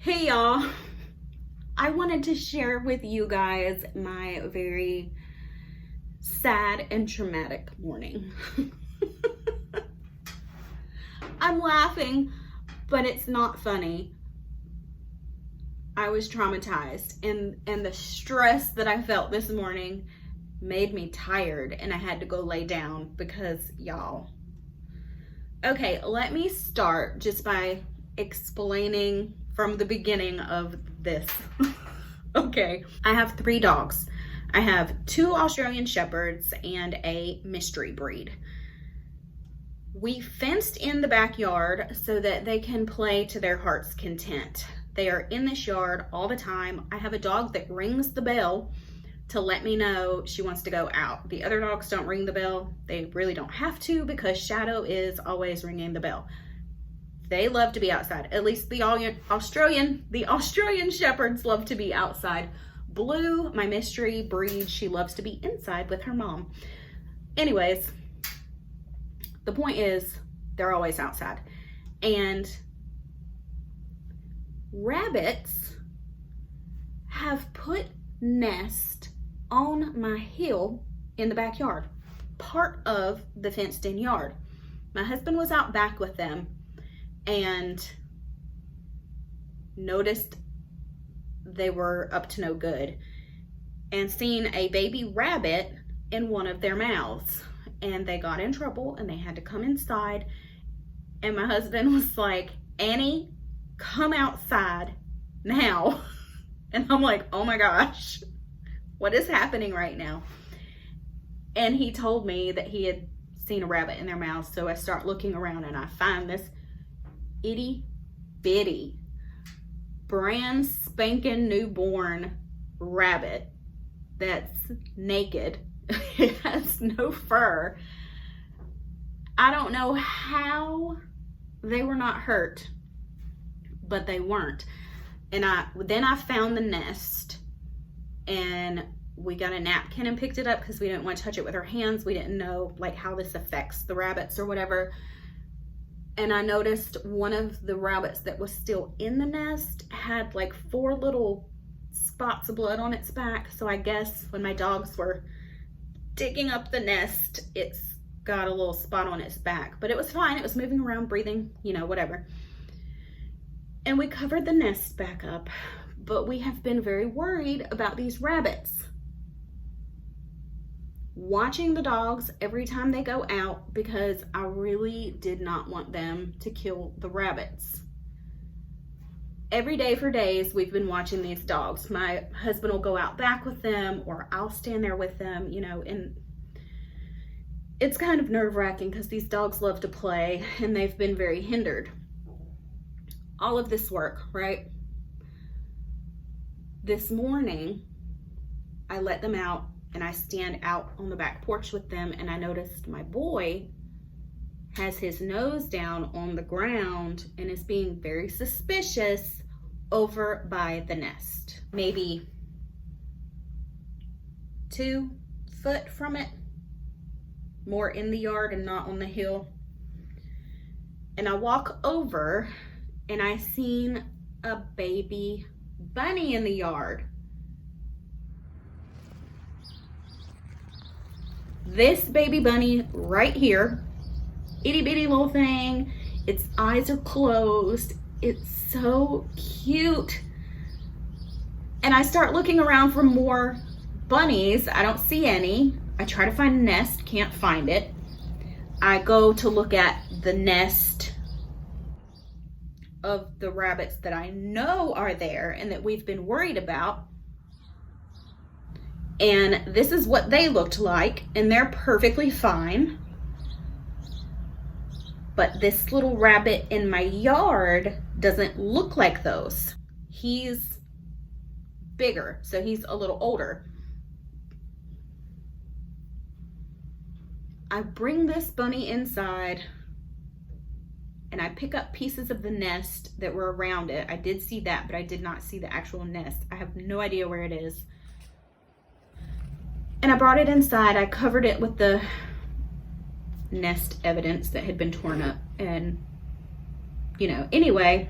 Hey y'all, I wanted to share with you guys my very sad and traumatic morning. I'm laughing, but it's not funny. I was traumatized and the stress that I felt this morning made me tired and I had to go lay down because y'all. Okay, let me start just by explaining from the beginning of this. Okay, I have 3 dogs. I have 2 Australian Shepherds and a mystery breed. We fenced in the backyard so that they can play to their heart's content. They are in this yard all the time. I have a dog that rings the bell to let me know she wants to go out. The other dogs don't ring the bell. They really don't have to because Shadow is always ringing the bell. They love to be outside. At least the Australian Shepherds love to be outside. Blue, my mystery breed, she loves to be inside with her mom. Anyways, the point is they're always outside. And rabbits have put nest on my hill in the backyard, part of the fenced in yard. My husband was out back with them and noticed they were up to no good and seen a baby rabbit in one of their mouths, and they got in trouble and they had to come inside. And my husband was like, Annie, come outside now. And I'm like, oh my gosh, what is happening right now? And he told me that he had seen a rabbit in their mouths. So I start looking around and I find this itty bitty brand spanking newborn rabbit that's naked. It has no fur. I don't know how they were not hurt, but they weren't. And then I found the nest and we got a napkin and picked it up because we didn't want to touch it with our hands. We didn't know like how this affects the rabbits or whatever. And I noticed one of the rabbits that was still in the nest had like 4 little spots of blood on its back. So I guess when my dogs were digging up the nest, it's got a little spot on its back. But it was fine. It was moving around, breathing, whatever. And we covered the nest back up. But we have been very worried about these rabbits. Watching the dogs every time they go out because I really did not want them to kill the rabbits. Every day for days we've been watching these dogs. My husband will go out back with them or I'll stand there with them, and it's kind of nerve-wracking because these dogs love to play and they've been very hindered. All of this work, right? This morning I let them out and I stand out on the back porch with them and I noticed my boy has his nose down on the ground and is being very suspicious over by the nest. Maybe 2 foot from it, more in the yard and not on the hill. And I walk over and I seen a baby bunny in the yard. This baby bunny right here, itty bitty little thing, its eyes are closed. It's so cute. And I start looking around for more bunnies. I don't see any. I try to find a nest, can't find it. I go to look at the nest of the rabbits that I know are there and that we've been worried about. And this is what they looked like, and they're perfectly fine. But this little rabbit in my yard doesn't look like those. He's bigger, so he's a little older. I bring this bunny inside and I pick up pieces of the nest that were around it. I did see that, but I did not see the actual nest. I have no idea where it is. And I brought it inside. I covered it with the nest evidence that had been torn up. And, anyway,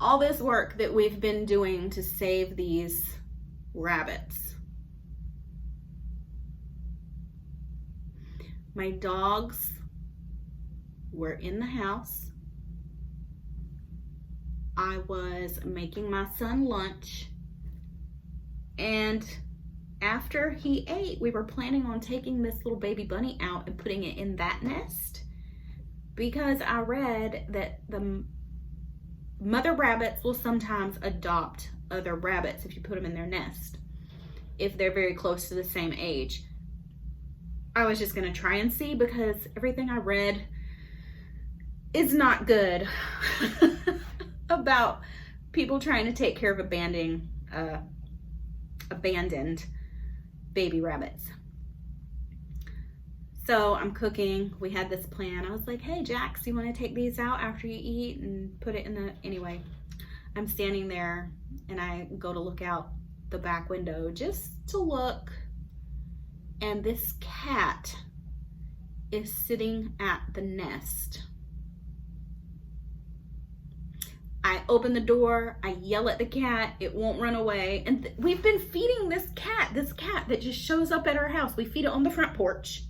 all this work that we've been doing to save these rabbits. My dogs were in the house. I was making my son lunch, and after he ate, we were planning on taking this little baby bunny out and putting it in that nest, because I read that the mother rabbits will sometimes adopt other rabbits if you put them in their nest, if they're very close to the same age. I was just gonna try and see, because everything I read is not good about people trying to take care of abandoned baby rabbits. So I'm cooking. We had this plan. I was like, hey, Jax, you want to take these out after you eat and put it in the... Anyway, I'm standing there and I go to look out the back window just to look, and this cat is sitting at the nest. I open the door, I yell at the cat, it won't run away. And we've been feeding this cat that just shows up at our house. We feed it on the front porch.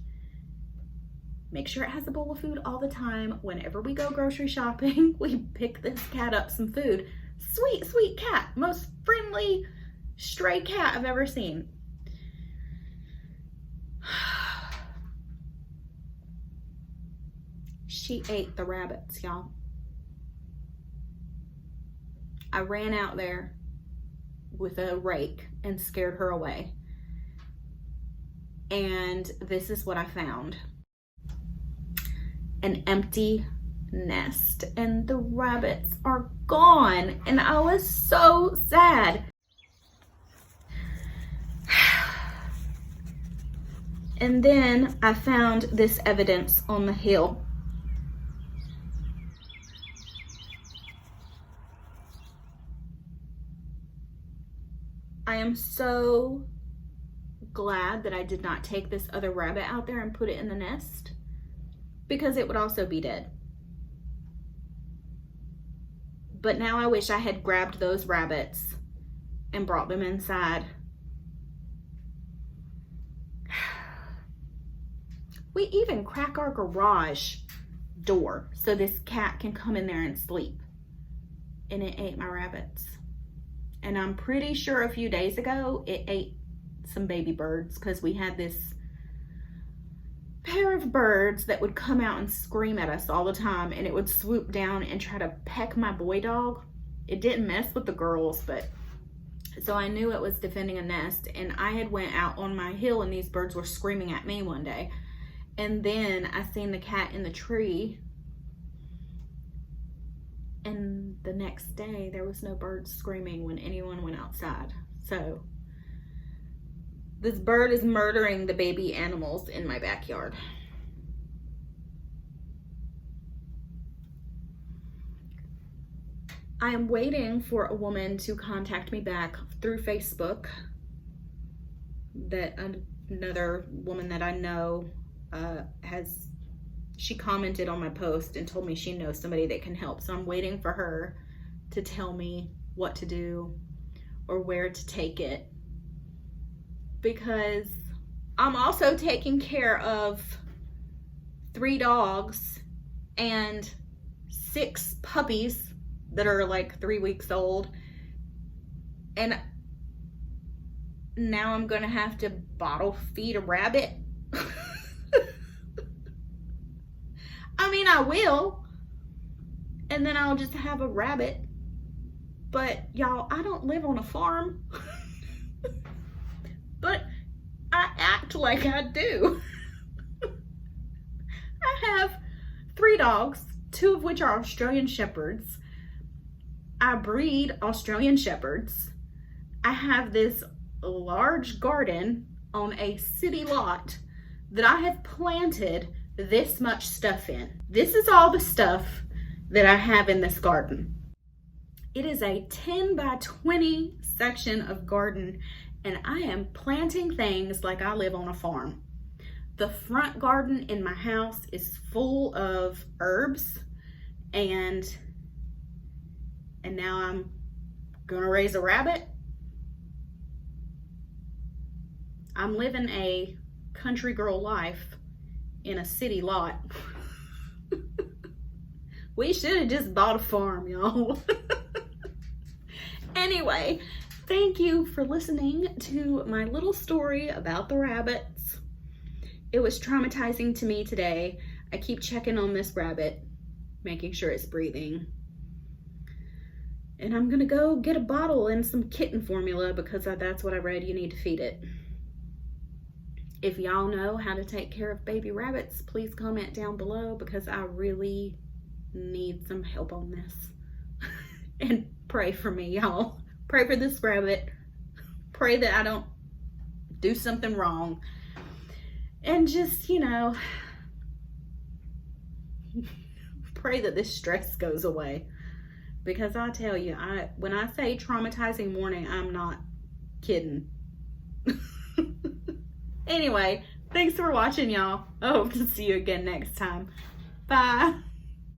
Make sure it has a bowl of food all the time. Whenever we go grocery shopping, we pick this cat up some food. Sweet, sweet cat. Most friendly stray cat I've ever seen. She ate the rabbits, y'all. I ran out there with a rake and scared her away. And this is what I found. An empty nest, and the rabbits are gone, and I was so sad. And then I found this evidence on the hill. I am so glad that I did not take this other rabbit out there and put it in the nest, because it would also be dead. But now I wish I had grabbed those rabbits and brought them inside. We even crack our garage door so this cat can come in there and sleep. And it ate my rabbits. And I'm pretty sure a few days ago it ate some baby birds, because we had this pair of birds that would come out and scream at us all the time, and it would swoop down and try to peck my boy dog. It didn't mess with the girls, but so I knew it was defending a nest. And I had went out on my hill and these birds were screaming at me one day, and then I seen the cat in the tree, and the next day there was no birds screaming when anyone went outside. So this bird is murdering the baby animals in my backyard. I am waiting for a woman to contact me back through Facebook. That another woman that I know she commented on my post and told me she knows somebody that can help. So I'm waiting for her to tell me what to do or where to take it, because I'm also taking care of 3 dogs and 6 puppies that are like 3 weeks old. And now I'm gonna have to bottle feed a rabbit. I mean, I will. And then I'll just have a rabbit. But y'all, I don't live on a farm. But I act like I do. I have 3 dogs, 2 of which are Australian Shepherds. I breed Australian Shepherds. I have this large garden on a city lot that I have planted this much stuff in. This is all the stuff that I have in this garden. It is a 10 by 20 section of garden, and I am planting things like I live on a farm. The front garden in my house is full of herbs and and now I'm gonna raise a rabbit. I'm living a country girl life in a city lot. We should have just bought a farm, y'all. Anyway, thank you for listening to my little story about the rabbits. It was traumatizing to me today. I keep checking on this rabbit, making sure it's breathing. And I'm gonna go get a bottle and some kitten formula because that's what I read you need to feed it. If y'all know how to take care of baby rabbits, please comment down below because I really need some help on this. And pray for me, y'all. Pray for this rabbit. Pray that I don't do something wrong. And just, you know, pray that this stress goes away. Because I tell you, when I say traumatizing morning, I'm not kidding. Anyway, thanks for watching, y'all. I hope to see you again next time. Bye.